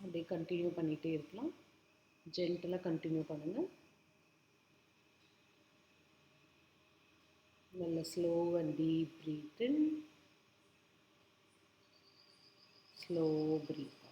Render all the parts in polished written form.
அப்படியே கண்டினியூ பண்ணிகிட்டே இருக்கலாம். ஜென்டலாக கண்டினியூ பண்ணுங்கள். நல்ல slow and deep breath in, slow breath out.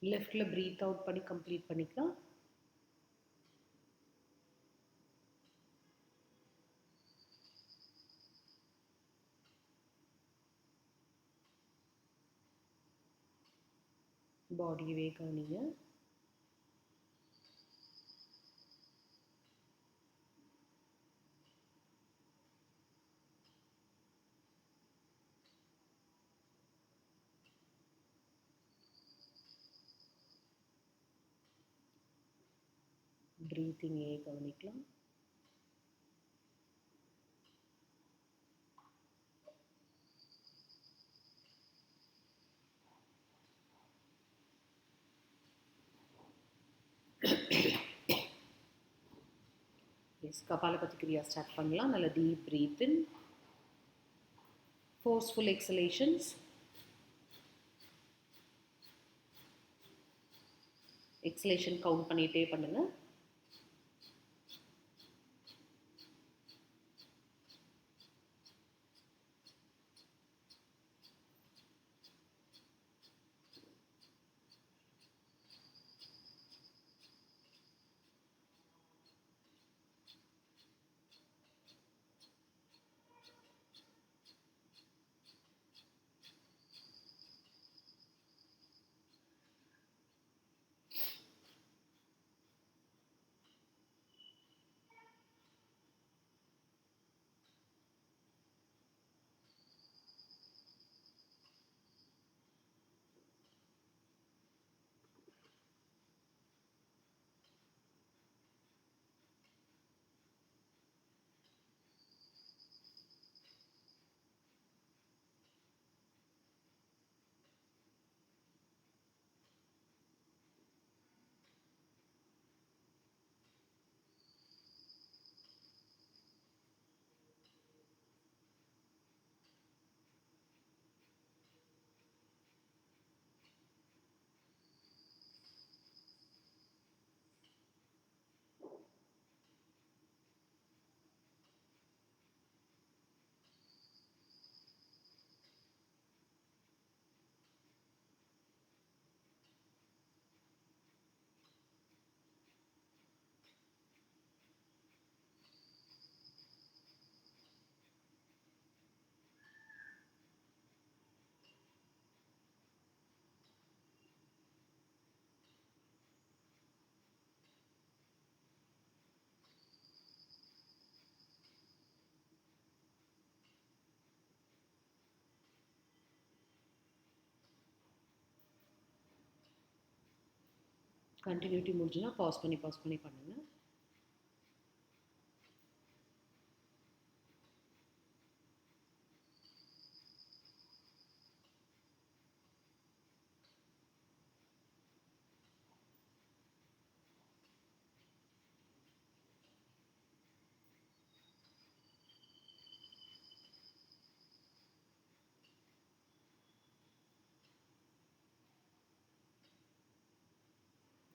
லெஃப்டில் ப்ரீத் அவுட் பண்ணி கம்ப்ளீட் பண்ணிக்கலாம். பாடியவே கவனிங்க. ப்ரீத்திங்கே கவனிக்கலாம். எஸ், கபாலபதி கிரியா ஸ்டார்ட் பண்ணலாம். நல்ல டீப் ப்ரீத் இன், ஃபோர்ஸ்ஃபுல் எக்ஸலேஷன்ஸ். எக்ஸலேஷன் கவுண்ட் பண்ணிகிட்டே பண்ணுங்கள். கண்டினியூட்டி முடிஞ்சுன்னா பாஸ் பண்ணி பண்ணுங்கள்.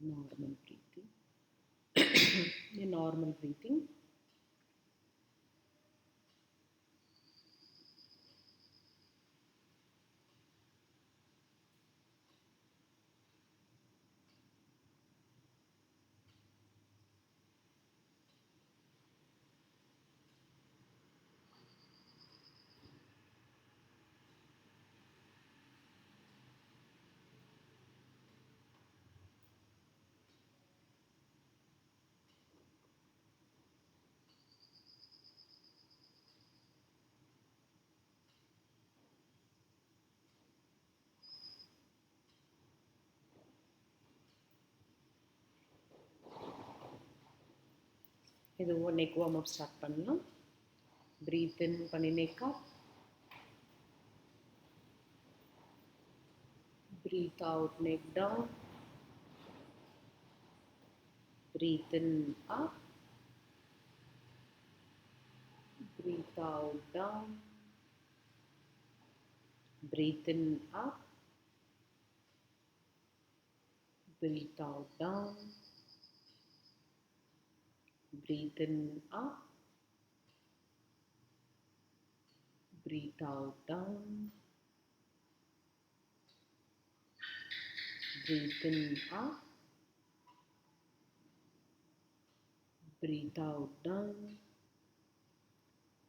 Normal breathing. Normal breathing. இது நெக் வார்ம் அப் ஸ்டார்ட் பண்ணலாம். பிரீத் இன் பண்ணி neck up, breathe out neck down, breathe in up, breathe out down, breathe in up, breathe out down, breathe in up, breathe out down, breathe in up, breathe out down,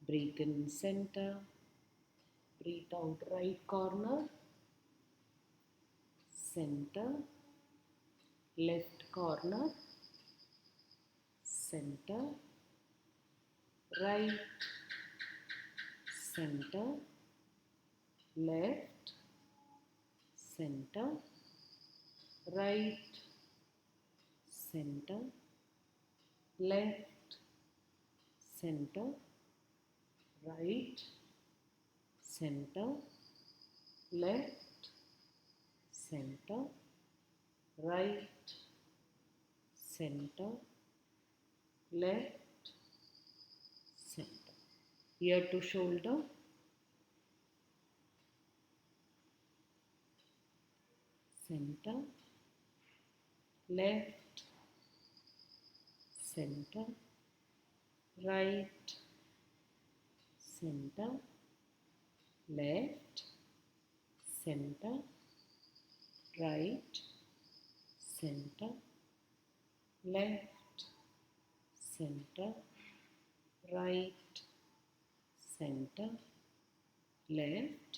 breathe in center, breathe out right corner, center, left corner, center, right, center, left, center, right, center, left, center, right, center, left, center, right, center, left, center. Ear to shoulder, center, left, center, right, center, left, center, right, center, left, center, right, center, left,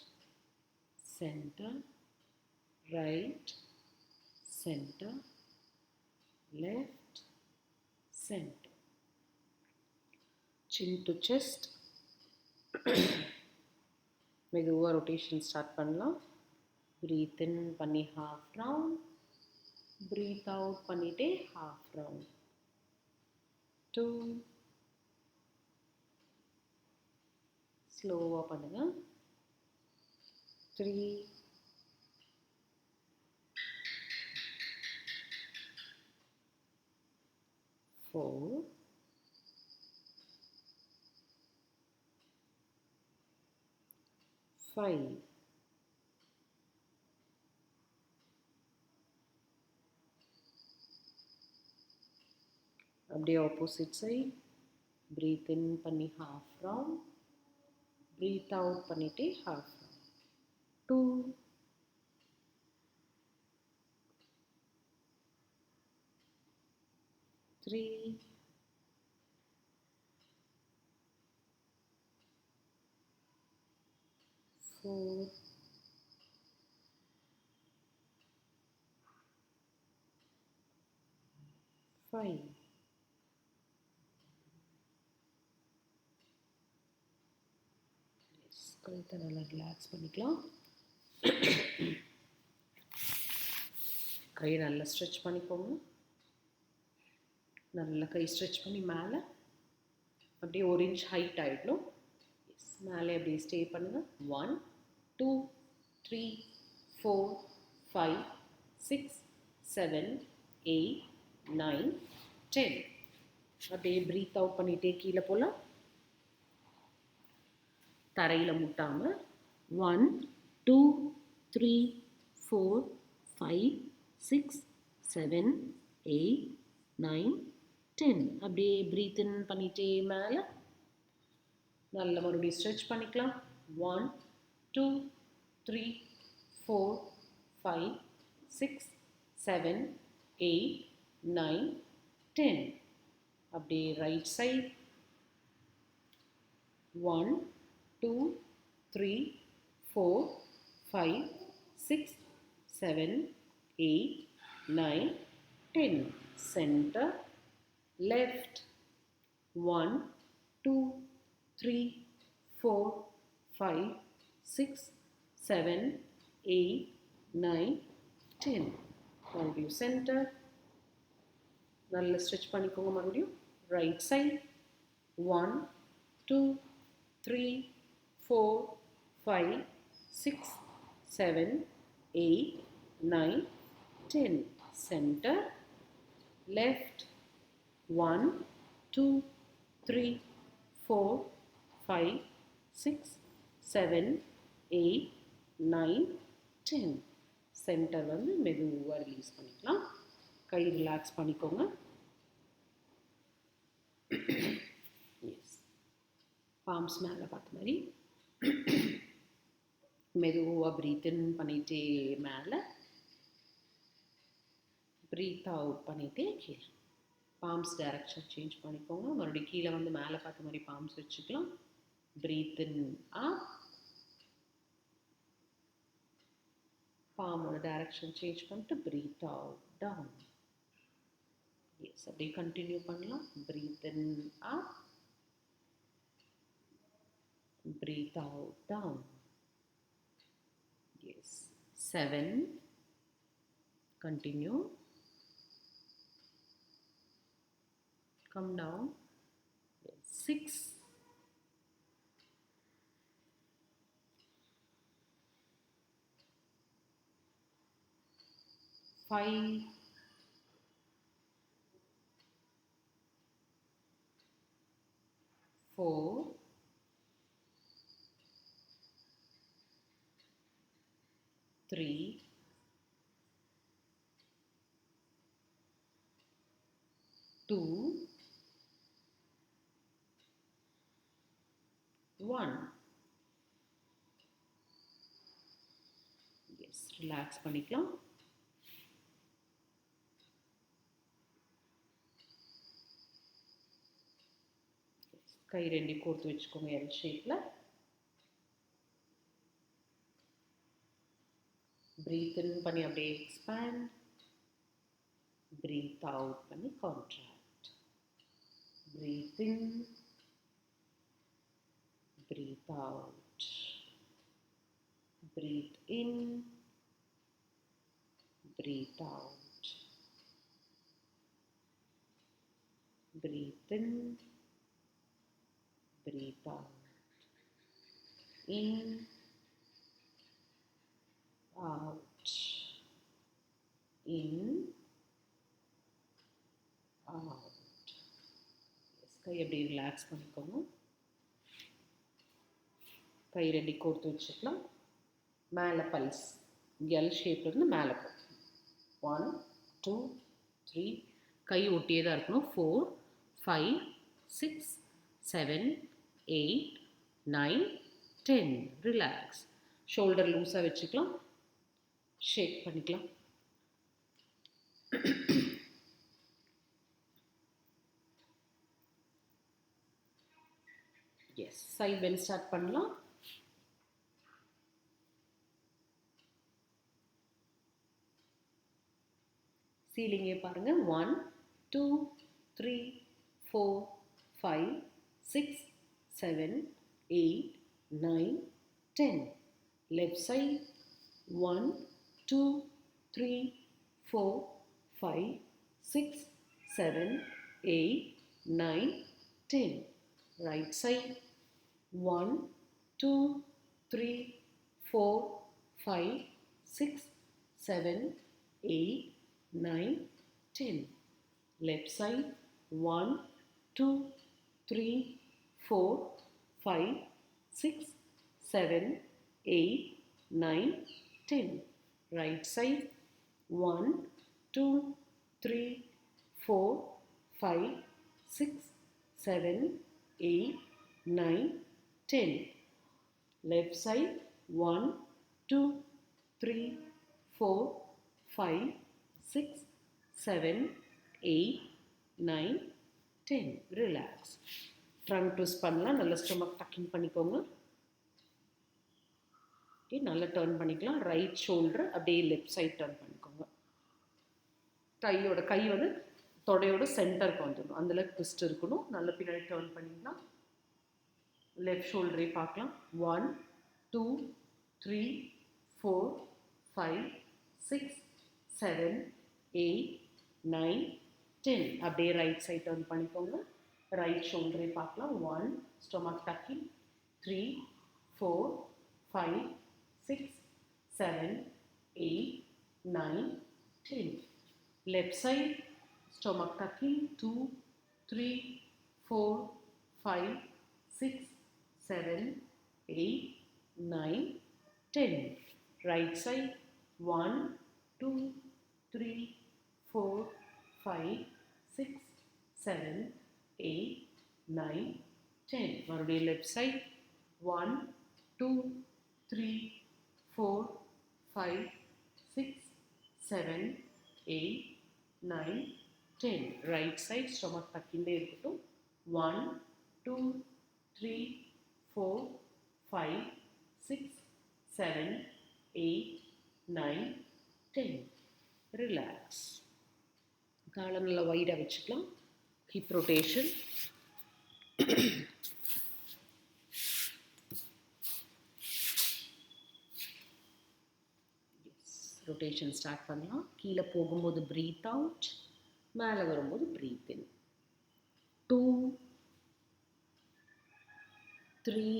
center, right, center, left, center. Chin to chest. மெதுவாக rotation start பண்ணலாம். Breath இன் பண்ணி half round, breath out பண்ணிட்டே half round. 2, ஸ்லோவாக பண்ணுங்க. 3, 4, 5, அப்படியே opposite side. Breath இன் பண்ணி half round, breath out பண்ணிட்டு half round. 2, 3, 4, 5. கழுத்தை நல்லா ரிலாக்ஸ் பண்ணிக்கலாம். கை நல்லா ஸ்ட்ரெச் பண்ணிக்கோங்க. நல்லா கை ஸ்ட்ரெச் பண்ணி மேலே அப்படியே 1 இன்ச் ஹைட் ஆகிடணும். எஸ், மேலே அப்படியே ஸ்டே பண்ணுங்கள். 1, 2, 3, 4, 5, 6, 7, 8, 9, 10. அப்படியே ப்ரீத் அவுட் பண்ணிகிட்டே கீழே போகலாம். தரையில் முட்டாமல். 1, 2, 3, 4, 5, 6, 7, 8, 9, 10. அப்படியே ப்ரீத் இன் பண்ணிகிட்டே மேலே நல்ல மறுபடியும் ஸ்ட்ரெச் பண்ணிக்கலாம். 1, 2, 3, 4, 5, 6, 7, 8, 9, 10. அப்படியே ரைட் சைட். 1, 2, 3, 4, 5, 6, 7, 8, 9, 10. Center, left. 1, 2, 3, 4, 5, 6, 7, 8, 9, 10. மறுபடியும் சென்டர். நல்லா ஸ்ட்ரெச் பண்ணிக்கோங்க. மறுபடியும் Right side. 1, 2, 3, 4, 5, 6, 7, 8, 9, 10. Center. Left. 1, 2, 3, 4, 5, 6, 7, 8, 9, 10. Centre வந்து மெதுவாக ரிலீஸ் பண்ணிக்கலாம். கை ரிலாக்ஸ் பண்ணிக்கோங்க. எஸ், பாம்ஸ் மேலே பார்த்த மாதிரி மெதுவாக ப்ரீத் இன் பண்ணிகிட்டே மேலே, ப்ரீத் அவுட் பண்ணிகிட்டே கீழே. பாம்ஸ் டைரக்ஷன் சேஞ்ச் பண்ணிக்கோங்க. மறுபடியும் கீழே வந்து மேலே பார்த்த மாதிரி பாம்ஸ் வச்சுக்கலாம். Breath in up, பாமோட direction change பண்ணிட்டு ப்ரீத் அவுட் டவுன். எஸ், அப்படியே கண்டினியூ பண்ணலாம். Breath in up, breathe out down. Yes, 7, continue, come down. Yes. 6, 5, 4, 3, 2, 1. Yes, relax பண்ணிக்கலாம். கை ரெண்டையும் கோர்த்து வச்சுக்கோங்க எல் ஷேப்பில். breathe in பண்ணி அப்படியே expand, breathe out பண்ணி contract. Breathe in, breathe out, breathe in, breathe out, breathe in, breathe out, in, out, in, out. Yes, கை அப்படியே relax பண்ணிக்கோங்க. கை ரெண்டி கோர்த்து வச்சுக்கலாம். மேலே பல்ஸ் எல் ஷேப்ல இருந்து மேலே போகும். 1, 2, 3, கை ஒட்டியே தான் இருக்கணும். 4, 5, 6, 7, 8, 9, 10. ரிலாக்ஸ். ஷோல்டர் லூஸாக வச்சுக்கலாம். ஷேக் பண்ணிக்கலாம். எஸ், சைட் பெண்ட் ஸ்டார்ட் பண்ணலாம். சீலிங்கே பாருங்க. 1, 2, 3, 4, 5, 6, 7, 8, 9, 10. Left side. 1, 2, 3, 4, 5, 6, 7, 8, 9, 10. Right side. 1, 2, 3, 4, 5, 6, 7, 8, 9, 10. Left side. 1, 2, 3, 4, 5, 6, 7, 8, 9, 10. Right side. 1, 2, 3, 4, 5, 6, 7, 8, 9, 10. Left side. 1, 2, 3, 4, 5, 6, 7, 8, 9, 10. Relax. Trunk twist பண்ணலாம். நல்ல ஸ்டொமக் டக்கிங் பண்ணிக்கோங்க. ஓகே, நல்லா டர்ன் பண்ணிக்கலாம். ரைட் ஷோல்டர் அப்படியே லெஃப்ட் சைட் டர்ன் பண்ணிக்கோங்க. கை வந்து தொடையோட சென்டருக்கு வந்துடணும். அதில் ட்விஸ்ட் இருக்கணும். நல்ல பின்னாடி டர்ன் பண்ணிக்கலாம். லெஃப்ட் ஷோல்டரே பார்க்கலாம். 1, 2, 3, 4, 5, 6, 7, 8, 9, 10. அப்படியே ரைட் சைட் டர்ன் பண்ணிக்கோங்க. ரைட் ஷோல்டரை பார்க்கலாம். 1 stomach tucking, 3 4 5 6 7 8 9 10. Left side stomach tucking, 2 3 4 5 6 7 8 9 10. Right side 1 2 3 4 5 6 7 8 9 10. மறுபடியும் left side 1 2 3 4 5 6 7 8 9 10. Right side stomach tucking இருக்கட்டும். 1 2 3 4 5 6 7 8 9 10. Relax. காலை நல்லா வைடாக வச்சுக்கலாம். Hip rotation. ரொட்டேஷன் ஸ்டார்ட் பண்ணலாம். கீழே போகும்போது ப்ரீத் அவுட், மேலே வரும்போது ப்ரீத் இன். 2 3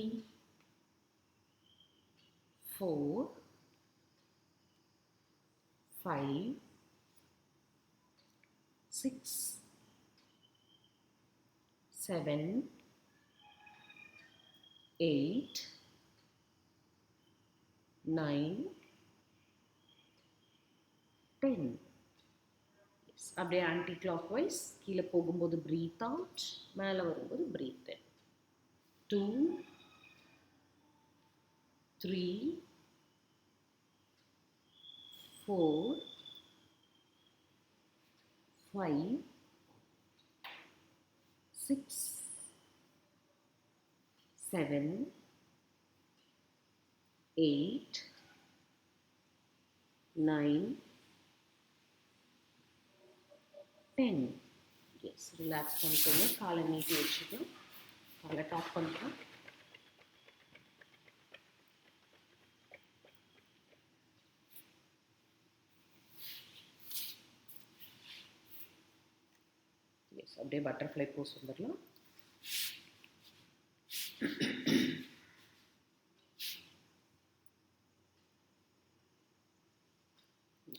4 5 6 7 8 9 10. அப்படியே ஆன்டி கிளாக் வைஸ் கீழே போகும்போது ப்ரீத் அவுட், மேலே வரும்போது ப்ரீத் இன். 2 3 4 5 6 7 8 9 10. எஸ், ரிலாக்ஸ் பண்ணிக்கோங்க. காலை நீட்டி வச்சுக்கலாம். காலை டாப் பண்ணுறோம். எஸ், அப்படியே பட்டர்ஃப்ளை போஸ் வந்துடலாம்.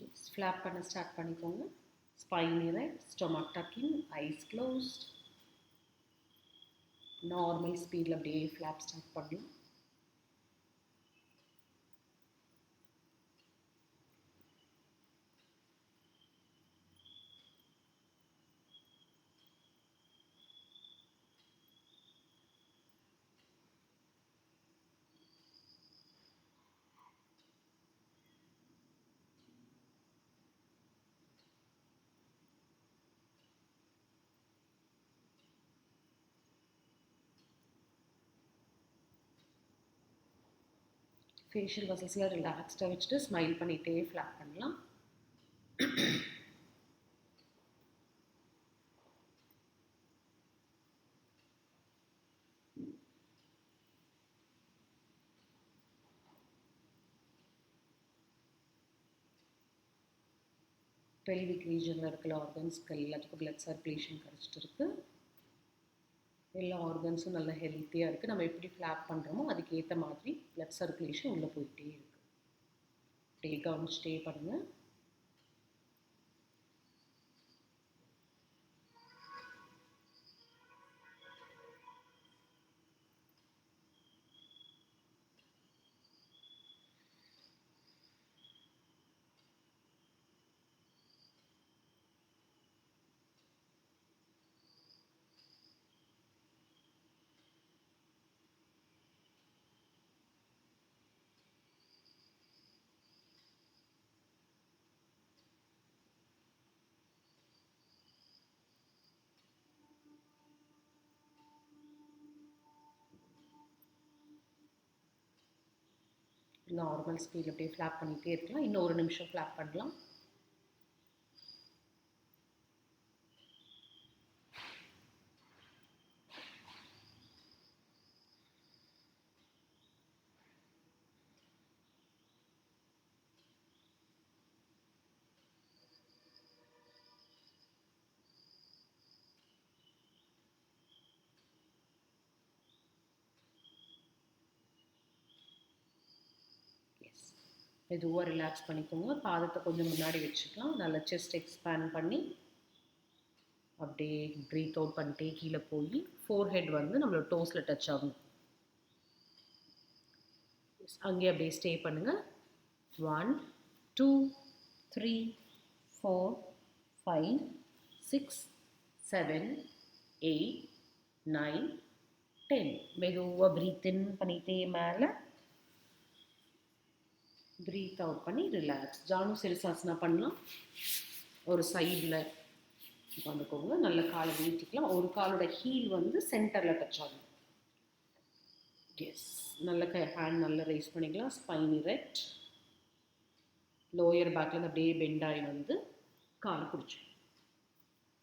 எஸ், ஃப்ளாப் பண்ண ஸ்டார்ட் பண்ணிக்கோங்க. Spine erect, stomach tucking, eyes closed. Normal speed அப்படியே flap start பண்ணலாம். ஃபேஷியல் மசில்ஸ்லாம் ரிலாக்ஸ்டாக வச்சுட்டு ஸ்மைல் பண்ணிகிட்டே ஃப்ளாப் பண்ணலாம். பெல்விக் ரீஜனில் இருக்கிற ஆர்கன்ஸ்க்கு எல்லாத்துக்கும் பிளட் சர்க்குலேஷன் கிடச்சிட்டு இருக்கு. எல்லா ஆர்கன்ஸும் நல்லா ஹெல்த்தியாக இருக்குது. நம்ம எப்படி ஃப்ளாப் பண்ணுறோமோ அதுக்கேற்ற மாதிரி பிளட் சர்க்குலேஷன் உள்ளே போயிட்டே இருக்குது. அப்படியே கவனிச்சிட்டே பண்ணுங்கள். நார்மல் ஸ்பீட் அப்படியே ஃப்ளாப் பண்ணிகிட்டே இருக்கலாம். இன்னும் ஒரு நிமிஷம் ஃப்ளாப் பண்ணலாம். மெதுவாக ரிலாக்ஸ் பண்ணிக்கோங்க. பாதத்தை கொஞ்சம் முன்னாடி வச்சுக்கலாம். நல்லா செஸ்ட் எக்ஸ்பேண்ட் பண்ணி அப்படியே ப்ரீத் அவுட் பண்ணிட்டே கீழே போய் ஃபோர் ஹெட் வந்து நம்மளோட டோஸில் டச் ஆகும். அங்கே அப்படியே ஸ்டே பண்ணுங்கள். 1 2 3 4 5 6 7 8 9 10. மெதுவாக ப்ரீத் இன் பண்ணிகிட்டே மேலே ப்ரீத் அவுட் பண்ணி ரிலாக்ஸ். ஜானு சிரசாசனா பண்ணலாம். ஒரு சைடில் உட்காந்துக்கோங்க. நல்ல காலை நீட்டிக்கலாம். ஒரு காலோட ஹீல் வந்து சென்டரில் டச் ஆகும். எஸ், நல்ல ஹேண்ட் நல்லா ரைஸ் பண்ணிக்கலாம். Spine erect. லோயர் பேக்கில் அப்படியே பெண்ட் ஆகி வந்து காலை பிடிச்சி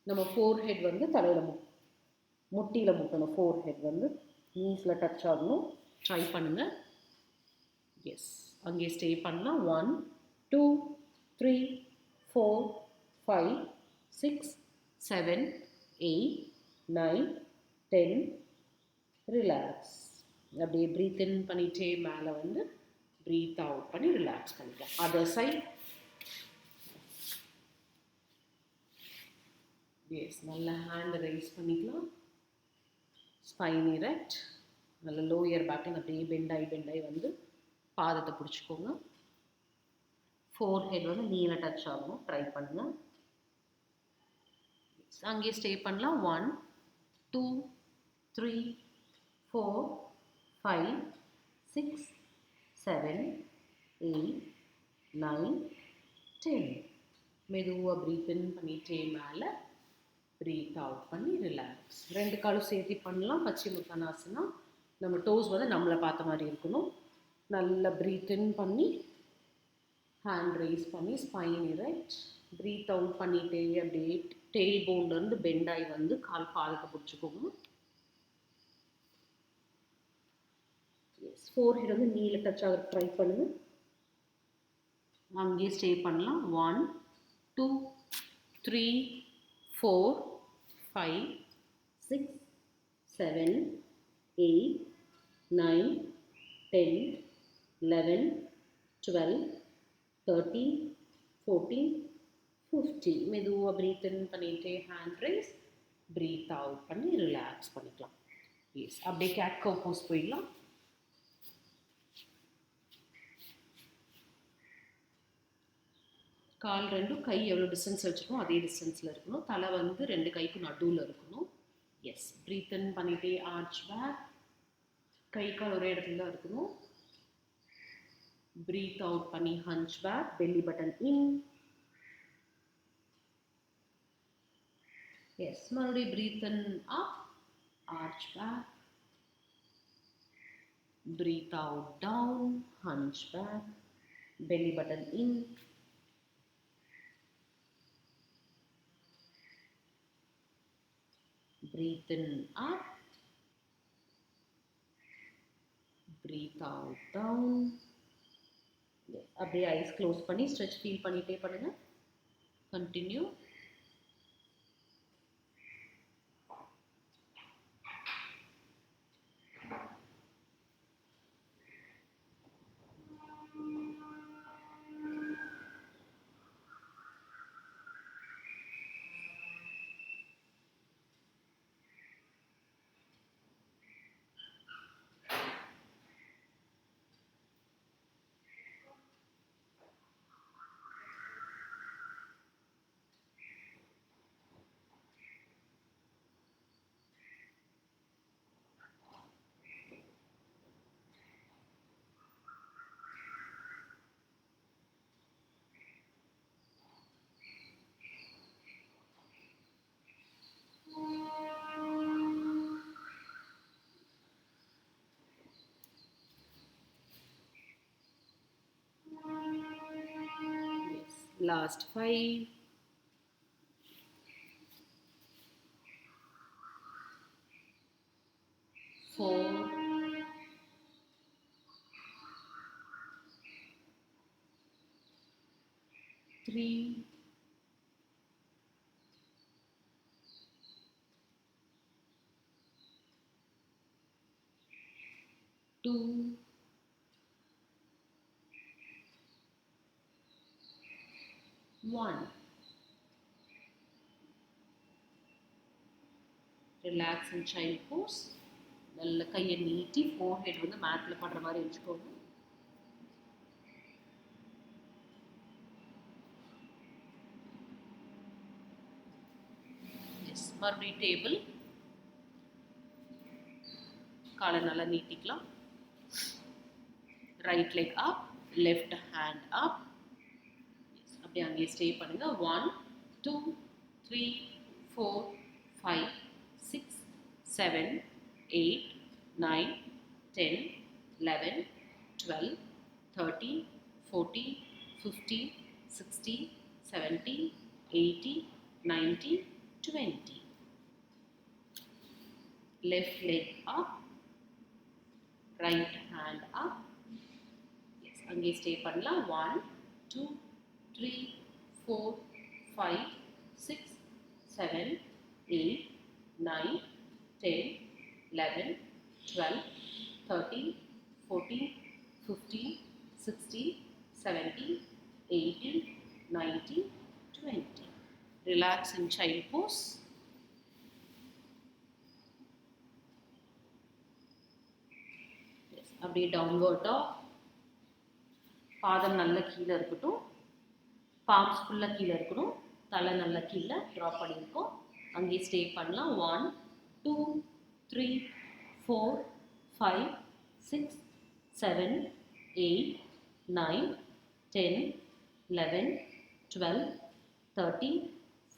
நம்ம ஃபோர் ஹெட் வந்து தலையில் முட்டியில் முட்டணும். ஃபோர் ஹெட் வந்து நீஸில் டச் ஆகணும். ட்ரை பண்ணுங்கள். எஸ், அங்கே ஸ்டே பண்ணலாம். 1 2 3 4 5 6 7 8 9 10. ரிலாக்ஸ். அப்படியே ப்ரீத் இன் பண்ணிகிட்டே மேலே வந்து ப்ரீத் அவுட் பண்ணி ரிலாக்ஸ் பண்ணிக்கலாம். Other side. எஸ், நல்ல ஹேண்ட் ரைஸ் பண்ணிக்கலாம். Spine erect. நல்ல லோயர் பேக்கில் அப்படியே பெண்டாகி வந்து பாதத்தை பிடிச்சிக்கோங்க. ஃபோர் ஹெட் வந்து நீல டச் ஆகணும். ட்ரை பண்ணுங்கள். அங்கே ஸ்டே பண்ணலாம். 1 2 3 4 5 6 7 8 9 10. மெதுவாக ப்ரீத் இன் பண்ணிட்டே மேலே ப்ரீத் அவுட் பண்ணி ரிலாக்ஸ். ரெண்டு காலும் சேர்த்து பண்ணலாம். பச்சிமுத்தானாசனா. நம்ம டோஸ் வந்து நம்மளை பார்த்த மாதிரி இருக்கணும். நல்லா ப்ரீத் இன் பண்ணி ஹேண்ட் ரைஸ் பண்ணி ஸ்பைன் எரெக்ட். ப்ரீத் அவுட் பண்ணிட்டே அப்படியே டெயில் போன்லேருந்து பெண்ட் ஆகி வந்து கால் பாதத்தை பிடிச்சிக்கோங்க. எஸ், ஃபோர் ஹெட் வந்து நீல டச் ஆக ட்ரை பண்ணுங்கள். அங்கேயே ஸ்டே பண்ணலாம். 1 2 3 4 5 6 7 8 9 10 11 12 13 14 15. மெதுவாக ப்ரீத் இன் பண்ணிட்டு ஹேண்ட் ரைஸ். ப்ரீத் அவுட் பண்ணி ரிலாக்ஸ் பண்ணிக்கலாம். எஸ், அப்படியே கேட் கவ் போஸ் போயிடலாம். கால் ரெண்டும் கை எவ்வளோ டிஸ்டன்ஸ் வச்சுருக்கோம் அதே டிஸ்டன்ஸில் இருக்கணும். தலை வந்து ரெண்டு கைக்கு நடுவில் இருக்கணும். எஸ், ப்ரீத் இன் பண்ணிகிட்டே ஆர்ச் பேக். கை கால் ஒரே இடத்துல தான் இருக்கணும். ப்ரீத் அவுட் பண்ணி hunch back. Belly button in. Yes, மறுபடியும் breathe in up. Arch back. Breathe out down. Hunch back. Belly button in. Breathe in up, breathe out down. அப்படியே eyes close பண்ணி stretch feel பண்ணிட்டே பண்ணுங்க. Continue. Last 5, 4, 3, 2, 1. Relax in child pose. நல்ல கையை நீட்டி forehead வந்து மேட்ல படுற மாதிரி வச்சுக்கோங்க. எஸ், மறுபடியும் டேபிள். காலை நல்லா நீட்டிக்கலாம். Right leg up, left hand up. அப்படியே அங்கேயே ஸ்டே பண்ணுங்க. 1 2 3 4 5 6 7 8 9 10 11 12 13 14 15 16 17 18 19 20. Left leg up, right hand up. Yes, அங்கே ஸ்டே பண்ணலாம். 1 2 3 4 5 6 7 8 9 10 11 12 13 14 15 16 17 18 19 20. Relax in child pose. Yes, அப்படியே downward dog. பாதம் நல்ல கீழே இருக்கட்டும். பாம்ஸ் ஃபுல்லாக கீழே இருக்கணும். தலை நல்ல கீழே ட்ராப் பண்ணியிருக்கோம். அங்கே ஸ்டே பண்ணலாம். 1 2 3 4 5 6 7 8 9 10 11 12 13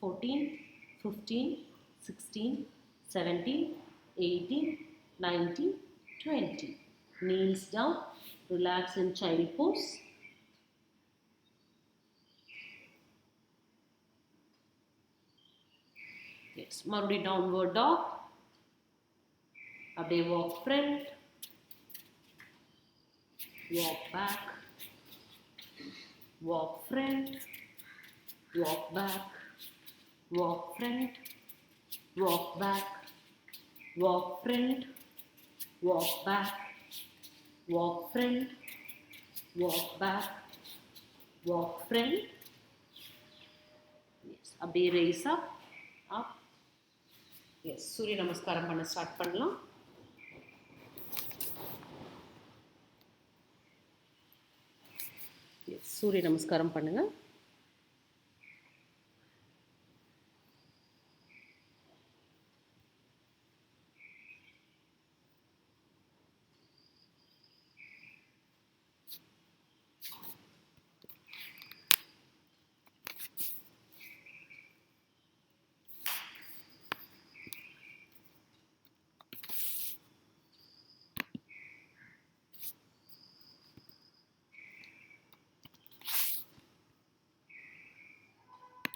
14 15 16 17 18 19 20. Knees down. Relax in child pose. Yes, மறுபடியும் downward dog. அப்படியே walk front, walk back, walk front, walk back, walk front, walk back, walk front, walk back, walk front, walk back, walk front. Yes, அப்படியே raise up, up. Yes, சூரிய நமஸ்காரம் பண்ண start பண்ணலாம். Yes, சூரிய நமஸ்காரம் பண்ணுங்க.